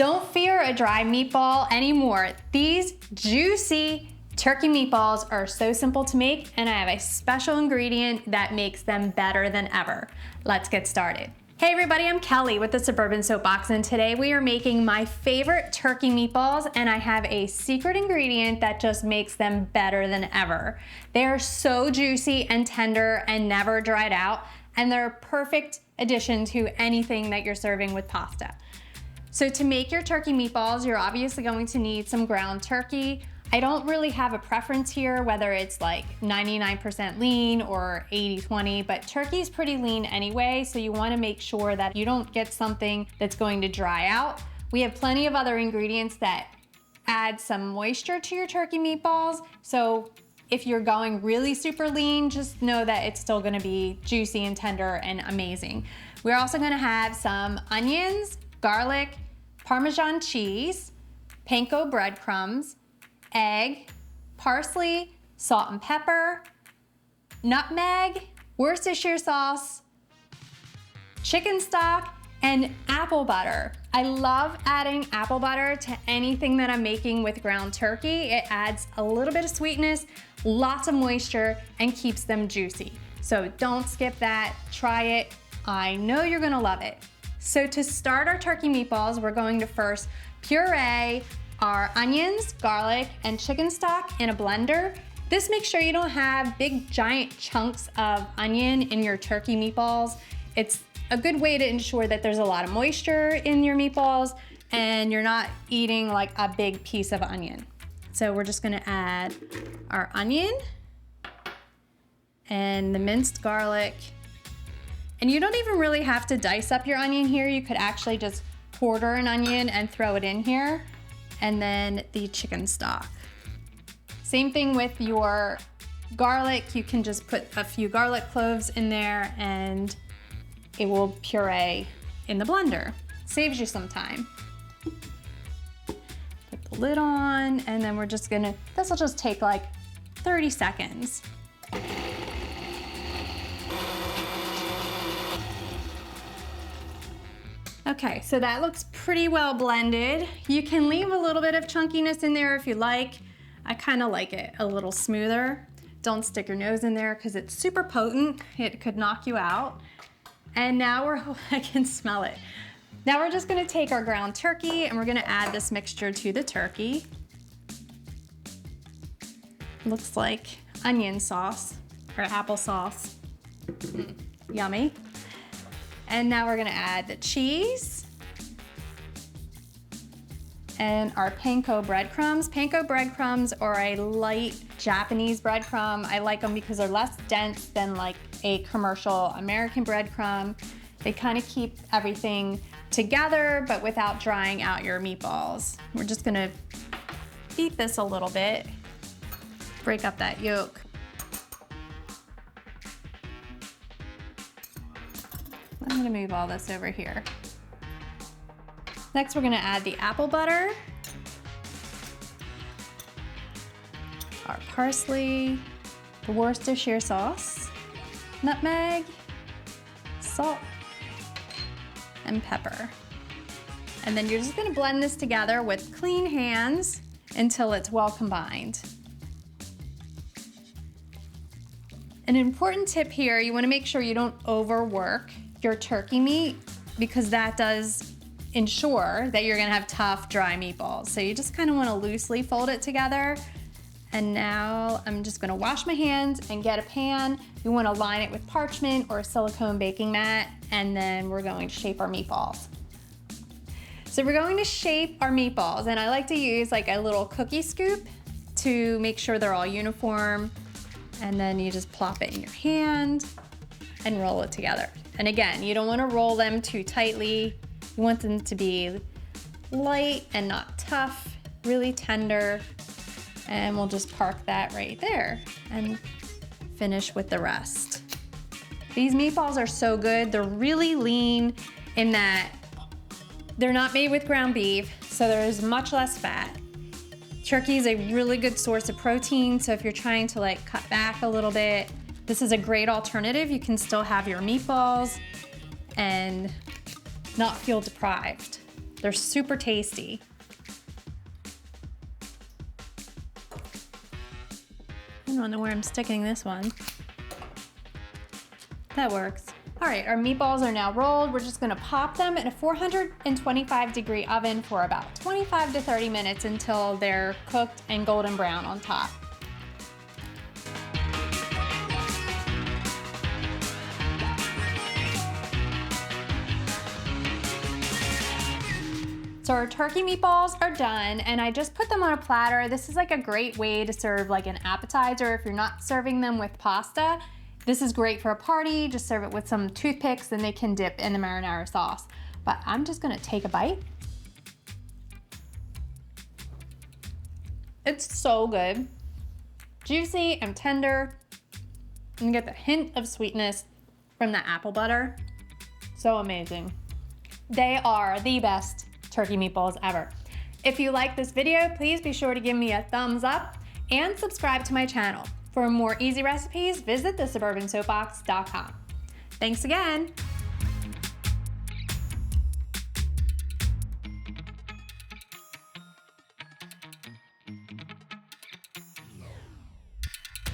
Don't fear a dry meatball anymore. These juicy turkey meatballs are so simple to make, and I have a special ingredient that makes them better than ever. Let's get started. Hey everybody, I'm Kelly with the Suburban Soapbox, and today we are making my favorite turkey meatballs, and I have a secret ingredient that just makes them better than ever. They are so juicy and tender and never dried out, and they're a perfect addition to anything that you're serving with pasta. So to make your turkey meatballs, you're obviously going to need some ground turkey. I don't really have a preference here, whether it's like 99% lean or 80-20, but turkey's pretty lean anyway, so you wanna make sure that you don't get something that's going to dry out. We have plenty of other ingredients that add some moisture to your turkey meatballs, so if you're going really super lean, just know that it's still gonna be juicy and tender and amazing. We're also gonna have some onions, garlic, Parmesan cheese, panko breadcrumbs, egg, parsley, salt and pepper, nutmeg, Worcestershire sauce, chicken stock, and apple butter. I love adding apple butter to anything that I'm making with ground turkey. It adds a little bit of sweetness, lots of moisture, and keeps them juicy. So don't skip that, try it. I know you're gonna love it. So to start our turkey meatballs, we're going to first puree our onions, garlic, and chicken stock in a blender. This makes sure you don't have big giant chunks of onion in your turkey meatballs. It's a good way to ensure that there's a lot of moisture in your meatballs and you're not eating like a big piece of onion. So we're just gonna add our onion and the minced garlic. And you don't even really have to dice up your onion here. You could actually just quarter an onion and throw it in here. And then the chicken stock. Same thing with your garlic. You can just put a few garlic cloves in there and it will puree in the blender. Saves you some time. Put the lid on, and then we're just gonna, this will just take like 30 seconds. Okay, so that looks pretty well blended. You can leave a little bit of chunkiness in there if you like. I kind of like it a little smoother. Don't stick your nose in there because it's super potent. It could knock you out. And now I can smell it. Now we're just gonna take our ground turkey and we're gonna add this mixture to the turkey. Looks like onion sauce or applesauce. Yummy. And now we're gonna add the cheese and our panko breadcrumbs. Panko breadcrumbs are a light Japanese breadcrumb. I like them because they're less dense than like a commercial American breadcrumb. They kind of keep everything together, but without drying out your meatballs. We're just gonna beat this a little bit, break up that yolk. I'm gonna move all this over here. Next, we're gonna add the apple butter, our parsley, the Worcestershire sauce, nutmeg, salt, and pepper. And then you're just gonna blend this together with clean hands until it's well combined. An important tip here, you wanna make sure you don't overwork your turkey meat because that does ensure that you're gonna have tough, dry meatballs. So you just kind of wanna loosely fold it together. And now I'm just gonna wash my hands and get a pan. You wanna line it with parchment or a silicone baking mat, and then we're going to shape our meatballs. So we're going to shape our meatballs, and I like to use like a little cookie scoop to make sure they're all uniform. And then you just plop it in your hand and roll it together. And again, you don't wanna roll them too tightly. You want them to be light and not tough, really tender. And we'll just park that right there and finish with the rest. These meatballs are so good. They're really lean in that they're not made with ground beef, so there's much less fat. Turkey is a really good source of protein, so if you're trying to like cut back a little bit, this is a great alternative. You can still have your meatballs and not feel deprived. They're super tasty. I don't know where I'm sticking this one. That works. All right, our meatballs are now rolled. We're just gonna pop them in a 425-degree oven for about 25 to 30 minutes until they're cooked and golden brown on top. So our turkey meatballs are done, and I just put them on a platter. This is like a great way to serve like an appetizer if you're not serving them with pasta. This is great for a party. Just serve it with some toothpicks and they can dip in the marinara sauce. But I'm just gonna take a bite. It's so good. Juicy and tender. And you get the hint of sweetness from the apple butter. So amazing. They are the best turkey meatballs ever. If you like this video, please be sure to give me a thumbs up and subscribe to my channel. For more easy recipes, visit thesuburbansoapbox.com. Thanks again.